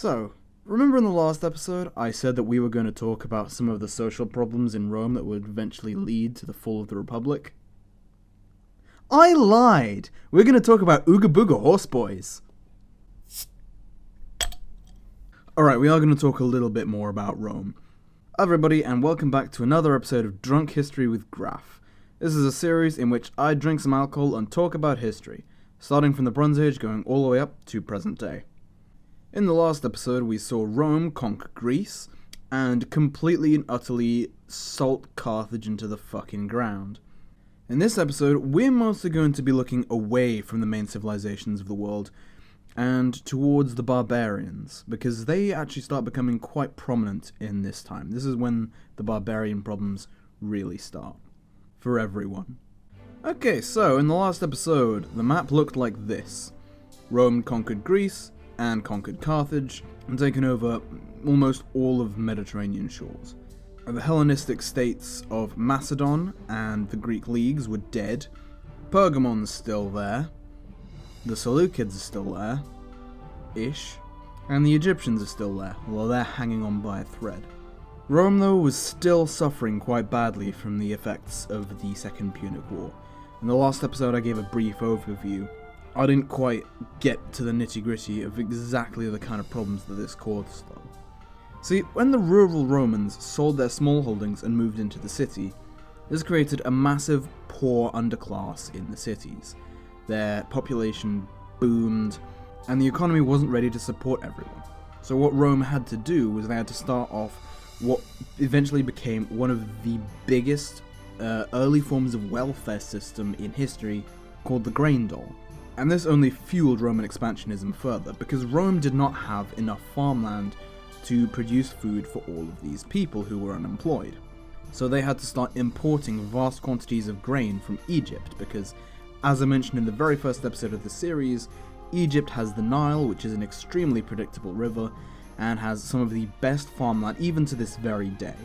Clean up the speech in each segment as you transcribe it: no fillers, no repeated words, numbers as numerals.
So, remember in the last episode, I said that we were going to talk about some of the social problems in Rome that would eventually lead to the fall of the Republic? I lied! We're going to talk about Ooga Booga Horse Boys. Alright, we are going to talk a little bit more about Rome. Hello everybody, and welcome back to another episode of Drunk History with Graf. This is a series in which I drink some alcohol and talk about history, starting from the Bronze Age going all the way up to present day. In the last episode, we saw Rome conquer Greece, and completely and utterly salt Carthage into the fucking ground. In this episode, we're mostly going to be looking away from the main civilizations of the world, and towards the barbarians, because they actually start becoming quite prominent in this time. This is when the barbarian problems really start. For everyone. Okay, so in the last episode, the map looked like this. Rome conquered Greece, and conquered Carthage, and taken over almost all of Mediterranean shores. The Hellenistic states of Macedon and the Greek leagues were dead. Pergamon's still there. The Seleucids are still there. Ish. And the Egyptians are still there, although they're hanging on by a thread. Rome, though, was still suffering quite badly from the effects of the Second Punic War. In the last episode I gave a brief overview. I didn't quite get to the nitty-gritty of exactly the kind of problems that this caused, though. See, when the rural Romans sold their small holdings and moved into the city, this created a massive poor underclass in the cities. Their population boomed, and the economy wasn't ready to support everyone. So what Rome had to do was they had to start off what eventually became one of the biggest early forms of welfare system in history, called the grain dole. And this only fueled Roman expansionism further, because Rome did not have enough farmland to produce food for all of these people who were unemployed. So they had to start importing vast quantities of grain from Egypt, because, as I mentioned in the very first episode of the series, Egypt has the Nile, which is an extremely predictable river, and has some of the best farmland even to this very day.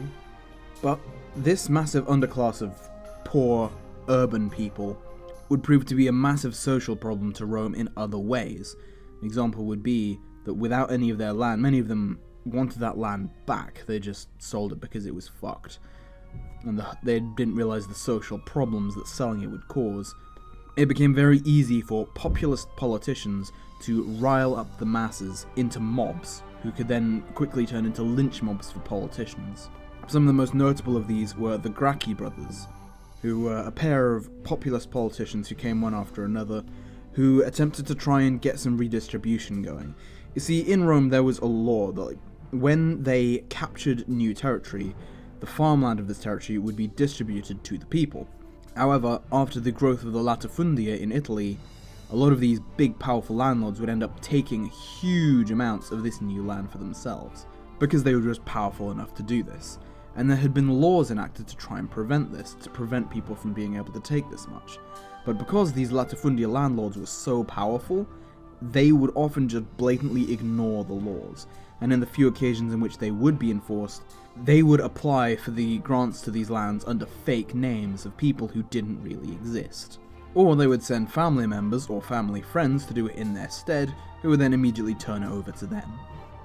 But this massive underclass of poor, urban people would prove to be a massive social problem to Rome in other ways. An example would be that without any of their land, many of them wanted that land back. They just sold it because it was fucked. And they didn't realize the social problems that selling it would cause. It became very easy for populist politicians to rile up the masses into mobs, who could then quickly turn into lynch mobs for politicians. Some of the most notable of these were the Graf brothers, who were a pair of populist politicians who came one after another, who attempted to try and get some redistribution going. You see, in Rome there was a law that when they captured new territory, the farmland of this territory would be distributed to the people. However, after the growth of the latifundia in Italy, a lot of these big powerful landlords would end up taking huge amounts of this new land for themselves, because they were just powerful enough to do this. And there had been laws enacted to try and prevent this, to prevent people from being able to take this much. But because these latifundia landlords were so powerful, they would often just blatantly ignore the laws, and in the few occasions in which they would be enforced, they would apply for the grants to these lands under fake names of people who didn't really exist. Or they would send family members or family friends to do it in their stead, who would then immediately turn it over to them.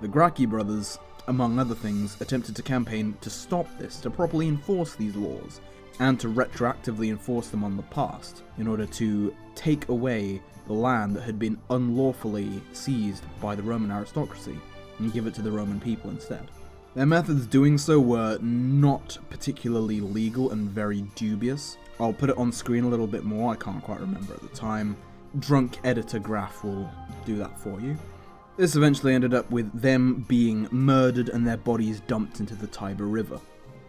The Graf brothers, among other things, attempted to campaign to stop this, to properly enforce these laws, and to retroactively enforce them on the past, in order to take away the land that had been unlawfully seized by the Roman aristocracy, and give it to the Roman people instead. Their methods doing so were not particularly legal and very dubious. I'll put it on screen a little bit more, I can't quite remember at the time. Drunk editor Graf will do that for you. This eventually ended up with them being murdered and their bodies dumped into the Tiber River.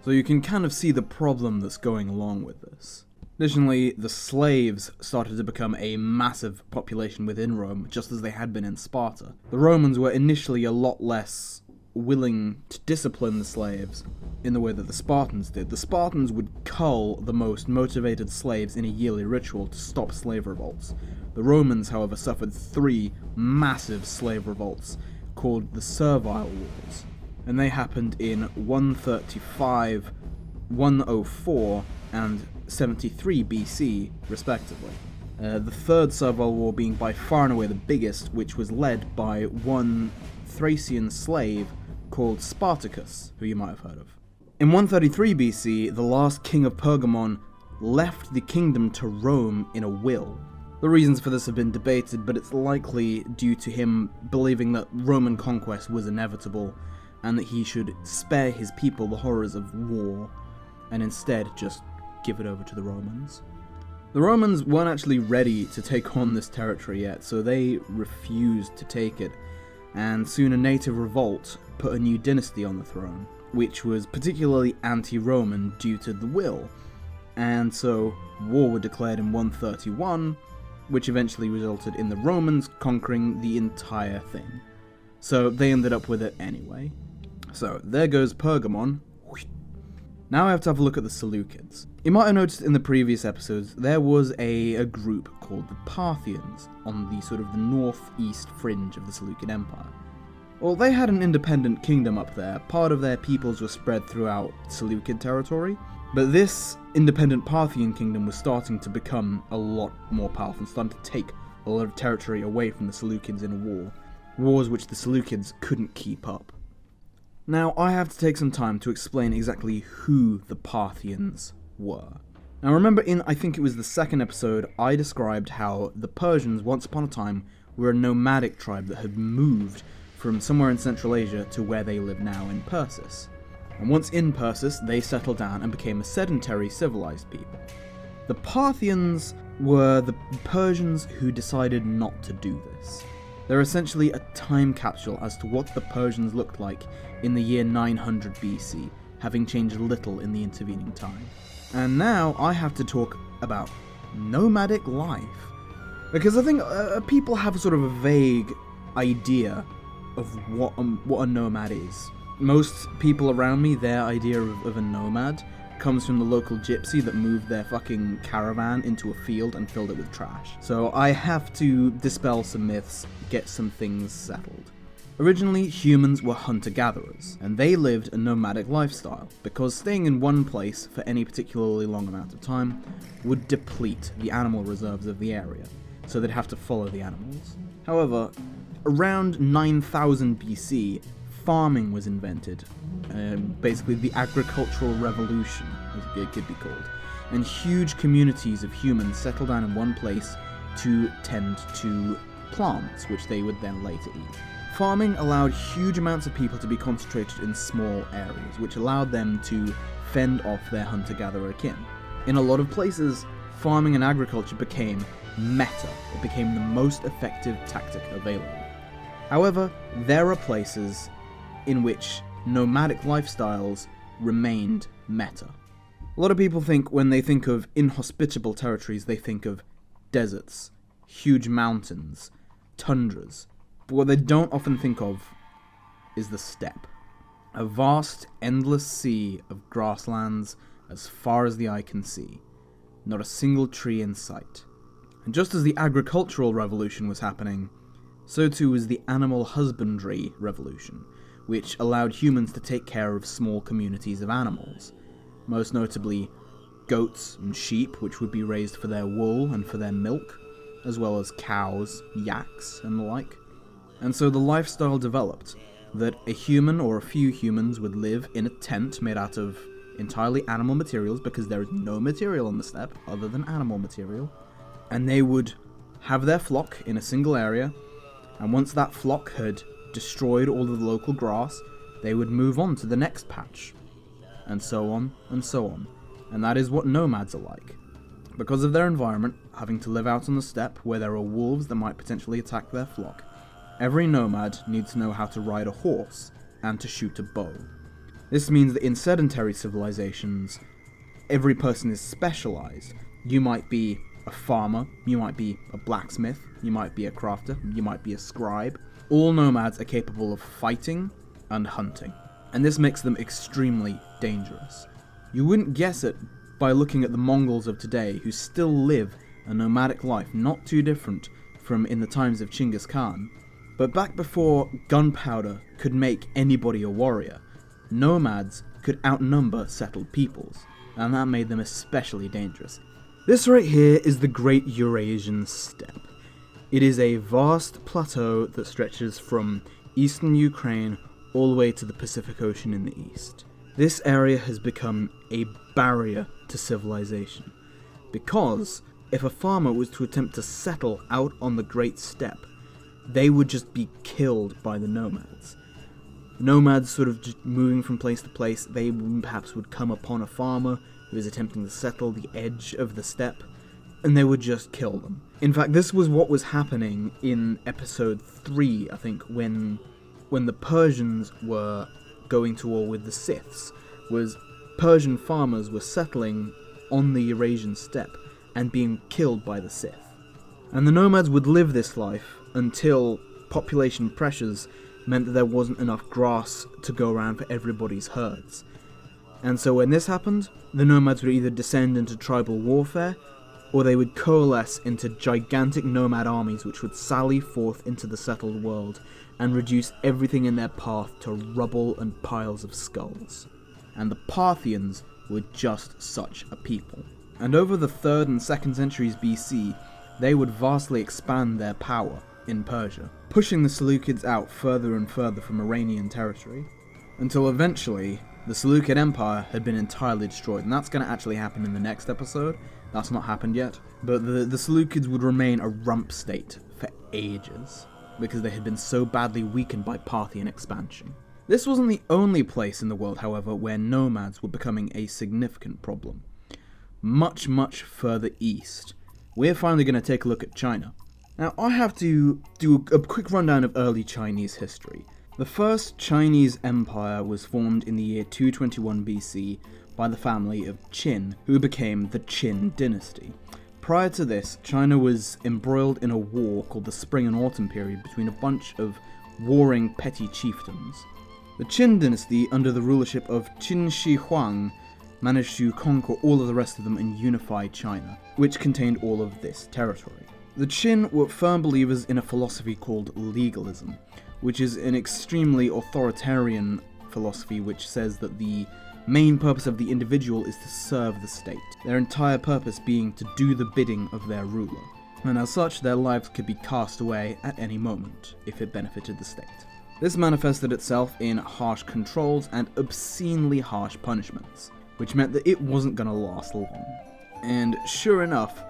So you can kind of see the problem that's going along with this. Additionally, the slaves started to become a massive population within Rome, just as they had been in Sparta. The Romans were initially a lot less willing to discipline the slaves in the way that the Spartans did. The Spartans would cull the most motivated slaves in a yearly ritual to stop slave revolts. The Romans, however, suffered 3 massive slave revolts called the Servile Wars, and they happened in 135, 104, and 73 BC, respectively. The Third Servile War being by far and away the biggest, which was led by one Thracian slave called Spartacus, who you might have heard of. In 133 BC, the last king of Pergamon left the kingdom to Rome in a will. The reasons for this have been debated, but it's likely due to him believing that Roman conquest was inevitable and that he should spare his people the horrors of war and instead just give it over to the Romans. The Romans weren't actually ready to take on this territory yet, so they refused to take it, and soon a native revolt put a new dynasty on the throne, which was particularly anti-Roman due to the will, and so war was declared in 131, which eventually resulted in the Romans conquering the entire thing. So they ended up with it anyway. So there goes Pergamon. Now I have to have a look at the Seleucids. You might have noticed in the previous episodes, there was a group called the Parthians on the sort of the northeast fringe of the Seleucid Empire. Well, they had an independent kingdom up there. Part of their peoples were spread throughout Seleucid territory, but this independent Parthian kingdom was starting to become a lot more powerful and starting to take a lot of territory away from the Seleucids in a war. Wars which the Seleucids couldn't keep up. Now, I have to take some time to explain exactly who the Parthians were. Now remember I think it was the second episode, I described how the Persians once upon a time were a nomadic tribe that had moved from somewhere in Central Asia to where they live now in Persis. And once in Persis, they settled down and became a sedentary, civilized people. The Parthians were the Persians who decided not to do this. They're essentially a time capsule as to what the Persians looked like in the year 900 BC, having changed little in the intervening time. And now I have to talk about nomadic life. Because I think people have sort of a vague idea of what a nomad is. Most people around me, their idea of a nomad comes from the local gypsy that moved their fucking caravan into a field and filled it with trash. So I have to dispel some myths, get some things settled. Originally, humans were hunter-gatherers, and they lived a nomadic lifestyle, because staying in one place for any particularly long amount of time would deplete the animal reserves of the area, so they'd have to follow the animals. However, around 9000 BC, farming was invented, basically the agricultural revolution, as it could be called, and huge communities of humans settled down in one place to tend to plants, which they would then later eat. Farming allowed huge amounts of people to be concentrated in small areas, which allowed them to fend off their hunter-gatherer kin. In a lot of places, farming and agriculture became meta. It became the most effective tactic available. However, there are places in which nomadic lifestyles remained meta. A lot of people think when they think of inhospitable territories, they think of deserts, huge mountains, tundras. But what they don't often think of is the steppe. A vast, endless sea of grasslands as far as the eye can see. Not a single tree in sight. And just as the agricultural revolution was happening, so too was the animal husbandry revolution, which allowed humans to take care of small communities of animals, most notably goats and sheep, which would be raised for their wool and for their milk, as well as cows, yaks, and the like. And so the lifestyle developed that a human or a few humans would live in a tent made out of entirely animal materials, because there is no material on the steppe other than animal material, and they would have their flock in a single area, and once that flock had destroyed all of the local grass, they would move on to the next patch, and so on and so on. And that is what nomads are like. Because of their environment, having to live out on the steppe where there are wolves that might potentially attack their flock, every nomad needs to know how to ride a horse and to shoot a bow. This means that in sedentary civilizations, every person is specialized. You might be a farmer, you might be a blacksmith, you might be a crafter, you might be a scribe. All nomads are capable of fighting and hunting, and this makes them extremely dangerous. You wouldn't guess it by looking at the Mongols of today, who still live a nomadic life not too different from in the times of Genghis Khan. But back before gunpowder could make anybody a warrior, nomads could outnumber settled peoples, and that made them especially dangerous. This right here is the Great Eurasian Steppe. It is a vast plateau that stretches from eastern Ukraine all the way to the Pacific Ocean in the east. This area has become a barrier to civilization, because if a farmer was to attempt to settle out on the Great Steppe, they would just be killed by the nomads. Nomads sort of just moving from place to place, they perhaps would come upon a farmer who is attempting to settle the edge of the steppe, and they would just kill them. In fact, this was what was happening in episode 3, I think, when the Persians were going to war with the Scyths, was Persian farmers were settling on the Eurasian steppe and being killed by the Scyth. And the nomads would live this life until population pressures meant that there wasn't enough grass to go around for everybody's herds. And so when this happened, the nomads would either descend into tribal warfare, or they would coalesce into gigantic nomad armies which would sally forth into the settled world and reduce everything in their path to rubble and piles of skulls. And the Parthians were just such a people. And over the 3rd and 2nd centuries BC, they would vastly expand their power in Persia, pushing the Seleucids out further and further from Iranian territory, until eventually the Seleucid Empire had been entirely destroyed. And that's going to actually happen in the next episode. That's not happened yet. But the Seleucids would remain a rump state for ages, because they had been so badly weakened by Parthian expansion. This wasn't the only place in the world, however, where nomads were becoming a significant problem. Much, much further east, we're finally going to take a look at China. Now, I have to do a quick rundown of early Chinese history. The first Chinese empire was formed in the year 221 BC by the family of Qin, who became the Qin dynasty. Prior to this, China was embroiled in a war called the Spring and Autumn period between a bunch of warring petty chieftains. The Qin dynasty, under the rulership of Qin Shi Huang, managed to conquer all of the rest of them and unify China, which contained all of this territory. The Qin were firm believers in a philosophy called legalism, which is an extremely authoritarian philosophy which says that the main purpose of the individual is to serve the state, their entire purpose being to do the bidding of their ruler, and as such their lives could be cast away at any moment if it benefited the state. This manifested itself in harsh controls and obscenely harsh punishments, which meant that it wasn't going to last long. And sure enough,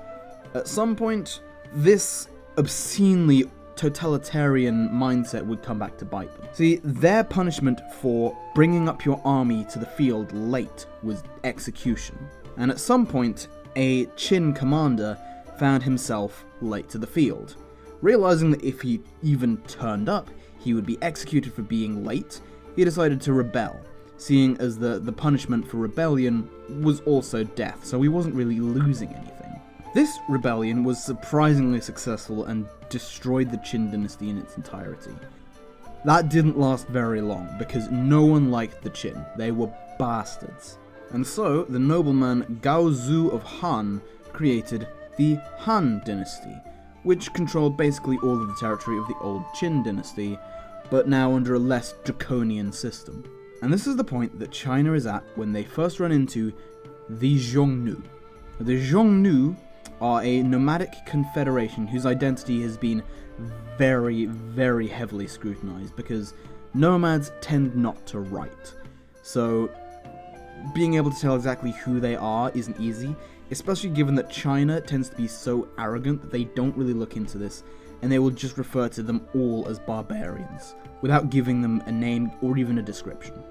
at some point, this obscenely totalitarian mindset would come back to bite them. See, their punishment for bringing up your army to the field late was execution. And at some point, a Qin commander found himself late to the field. Realizing that if he even turned up, he would be executed for being late, he decided to rebel, seeing as the punishment for rebellion was also death, so he wasn't really losing anything. This rebellion was surprisingly successful and destroyed the Qin dynasty in its entirety. That didn't last very long, because no one liked the Qin. They were bastards. And so, the nobleman Gao Zu of Han created the Han dynasty, which controlled basically all of the territory of the old Qin dynasty, but now under a less draconian system. And this is the point that China is at when they first run into the Xiongnu. The Xiongnu are a nomadic confederation whose identity has been very, very heavily scrutinized because nomads tend not to write. So being able to tell exactly who they are isn't easy, especially given that China tends to be so arrogant that they don't really look into this, and they will just refer to them all as barbarians, without giving them a name or even a description.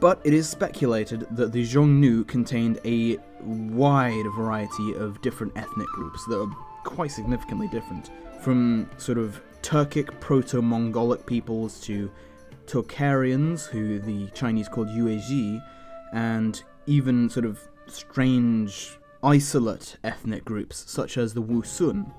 But it is speculated that the Xiongnu contained a wide variety of different ethnic groups that are quite significantly different, from sort of Turkic proto-Mongolic peoples to Tocharians, who the Chinese called Yuezhi, and even sort of strange, isolate ethnic groups such as the Wusun.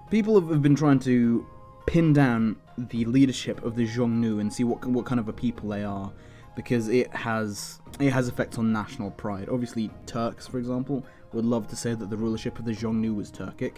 People have been trying to pin down the leadership of the Xiongnu and see what kind of a people they are, because it has effects on national pride. Obviously, Turks, for example, would love to say that the rulership of the Xiongnu was Turkic.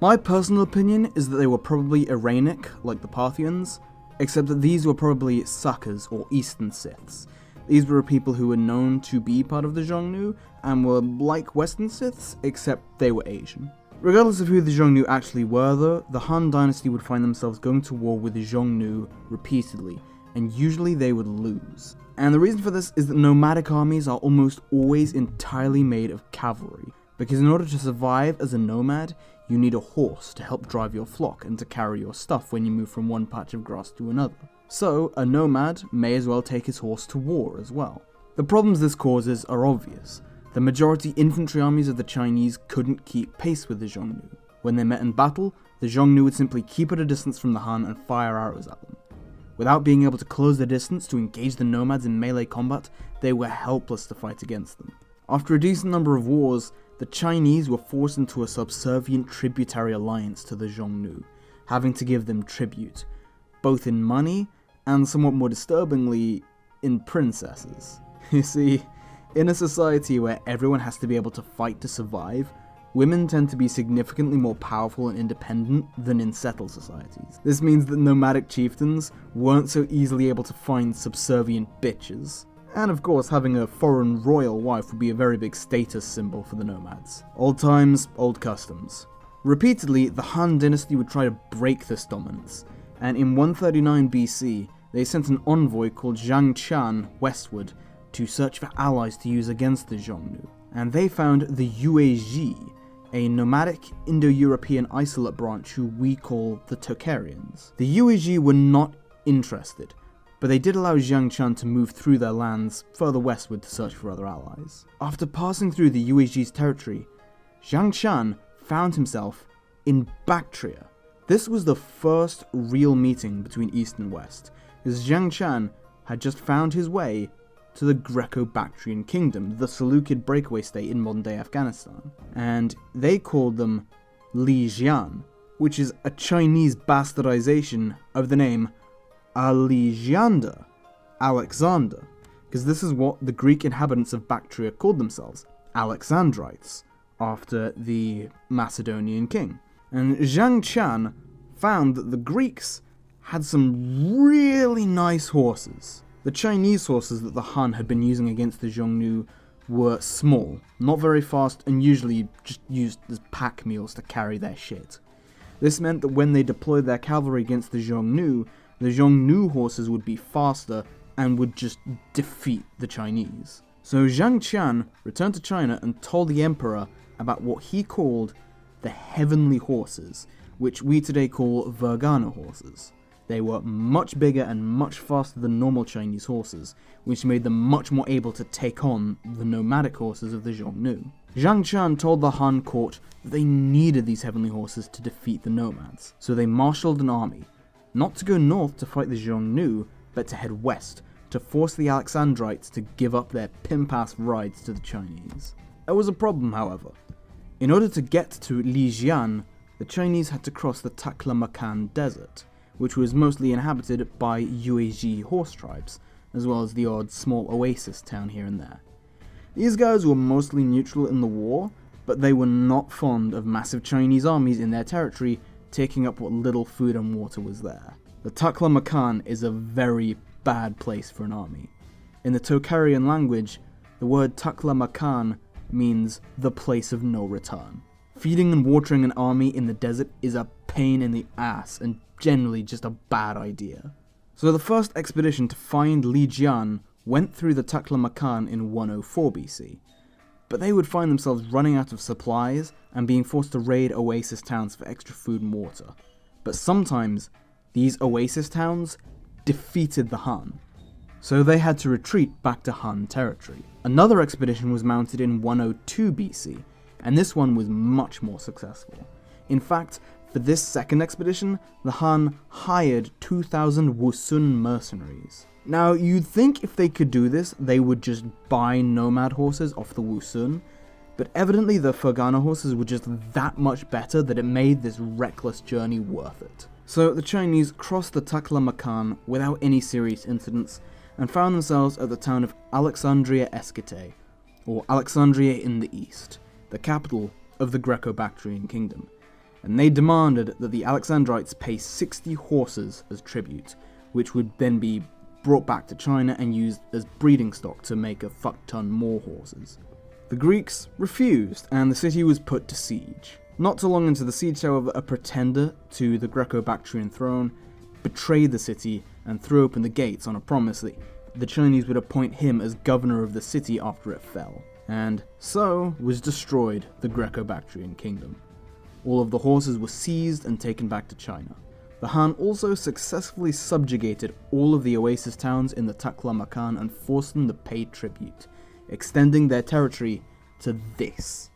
My personal opinion is that they were probably Iranic, like the Parthians, except that these were probably Sakas, or Eastern Siths. These were people who were known to be part of the Xiongnu, and were like Western Siths, except they were Asian. Regardless of who the Xiongnu actually were though, the Han dynasty would find themselves going to war with the Xiongnu repeatedly, and usually they would lose. And the reason for this is that nomadic armies are almost always entirely made of cavalry, because in order to survive as a nomad, you need a horse to help drive your flock and to carry your stuff when you move from one patch of grass to another. So, a nomad may as well take his horse to war as well. The problems this causes are obvious. The majority infantry armies of the Chinese couldn't keep pace with the Xiongnu. When they met in battle, the Xiongnu would simply keep at a distance from the Han and fire arrows at them. Without being able to close the distance to engage the nomads in melee combat, they were helpless to fight against them. After a decent number of wars, the Chinese were forced into a subservient tributary alliance to the Xiongnu, having to give them tribute, both in money and, somewhat more disturbingly, in princesses. You see, in a society where everyone has to be able to fight to survive, women tend to be significantly more powerful and independent than in settled societies. This means that nomadic chieftains weren't so easily able to find subservient bitches. And of course, having a foreign royal wife would be a very big status symbol for the nomads. Old times, old customs. Repeatedly, the Han dynasty would try to break this dominance, and in 139 BC, they sent an envoy called Zhang Qian westward to search for allies to use against the Xiongnu. And they found the Yuezhi, a nomadic Indo-European isolate branch who we call the Tocharians. The Yuezhi were not interested, but they did allow Zhang Qian to move through their lands further westward to search for other allies. After passing through the Yuezhi's territory, Zhang Qian found himself in Bactria. This was the first real meeting between East and West, as Zhang Qian had just found his way to the Greco-Bactrian kingdom, the Seleucid breakaway state in modern-day Afghanistan, and they called them Lijian, which is a Chinese bastardization of the name Alexander, because this is what the Greek inhabitants of Bactria called themselves, Alexandrites, after the Macedonian king. And Zhang Qian found that the Greeks had some really nice horses. The Chinese horses that the Han had been using against the Xiongnu were small, not very fast, and usually just used as pack mules to carry their shit. This meant that when they deployed their cavalry against the Xiongnu horses would be faster and would just defeat the Chinese. So Zhang Qian returned to China and told the emperor about what he called the heavenly horses, which we today call Ferghana horses. They were much bigger and much faster than normal Chinese horses, which made them much more able to take on the nomadic horses of the Xiongnu. Zhang Qian told the Han court that they needed these heavenly horses to defeat the nomads, so they marshaled an army, not to go north to fight the Xiongnu, but to head west, to force the Alexandrites to give up their pimp-ass rides to the Chinese. There was a problem, however. In order to get to Lijian, the Chinese had to cross the Taklamakan Desert, which was mostly inhabited by Yuezhi horse tribes, as well as the odd small oasis town here and there. These guys were mostly neutral in the war, but they were not fond of massive Chinese armies in their territory taking up what little food and water was there. The Taklamakan is a very bad place for an army. In the Tocharian language, the word Taklamakan means the place of no return. Feeding and watering an army in the desert is a pain in the ass and generally just a bad idea. So the first expedition to find Lijian went through the Taklamakan in 104 BC, but they would find themselves running out of supplies and being forced to raid oasis towns for extra food and water. But sometimes, these oasis towns defeated the Han, so they had to retreat back to Han territory. Another expedition was mounted in 102 BC, and this one was much more successful. In fact, for this second expedition, the Han hired 2,000 Wusun mercenaries. Now, you'd think if they could do this, they would just buy nomad horses off the Wusun, but evidently the Ferghana horses were just that much better that it made this reckless journey worth it. So the Chinese crossed the Taklamakan without any serious incidents, and found themselves at the town of Alexandria Escite, or Alexandria in the east, the capital of the Greco-Bactrian kingdom. And they demanded that the Alexandrites pay 60 horses as tribute, which would then be brought back to China and used as breeding stock to make a fuck-ton more horses. The Greeks refused, and the city was put to siege. Not too long into the siege, however, a pretender to the Greco-Bactrian throne betrayed the city and threw open the gates on a promise that the Chinese would appoint him as governor of the city after it fell. And so was destroyed the Greco-Bactrian kingdom. All of the horses were seized and taken back to China. The Han also successfully subjugated all of the oasis towns in the Taklamakan and forced them to pay tribute, extending their territory to this.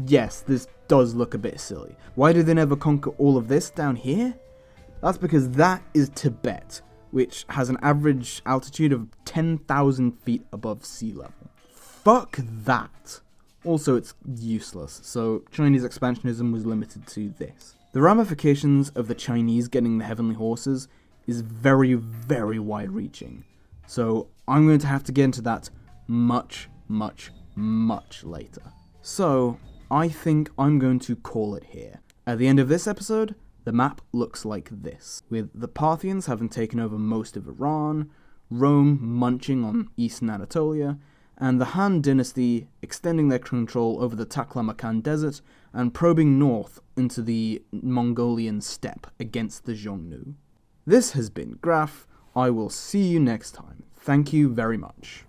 Yes, this does look a bit silly. Why did they never conquer all of this down here? That's because that is Tibet, which has an average altitude of 10,000 feet above sea level. Fuck that! Also, it's useless, so Chinese expansionism was limited to this. The ramifications of the Chinese getting the heavenly horses is very, very wide-reaching, so I'm going to have to get into that much, much, much later. So, I think I'm going to call it here. At the end of this episode, the map looks like this, with the Parthians having taken over most of Iran, Rome munching on eastern Anatolia, and the Han dynasty extending their control over the Taklamakan desert and probing north into the Mongolian steppe against the Xiongnu. This has been Graf. I will see you next time. Thank you very much.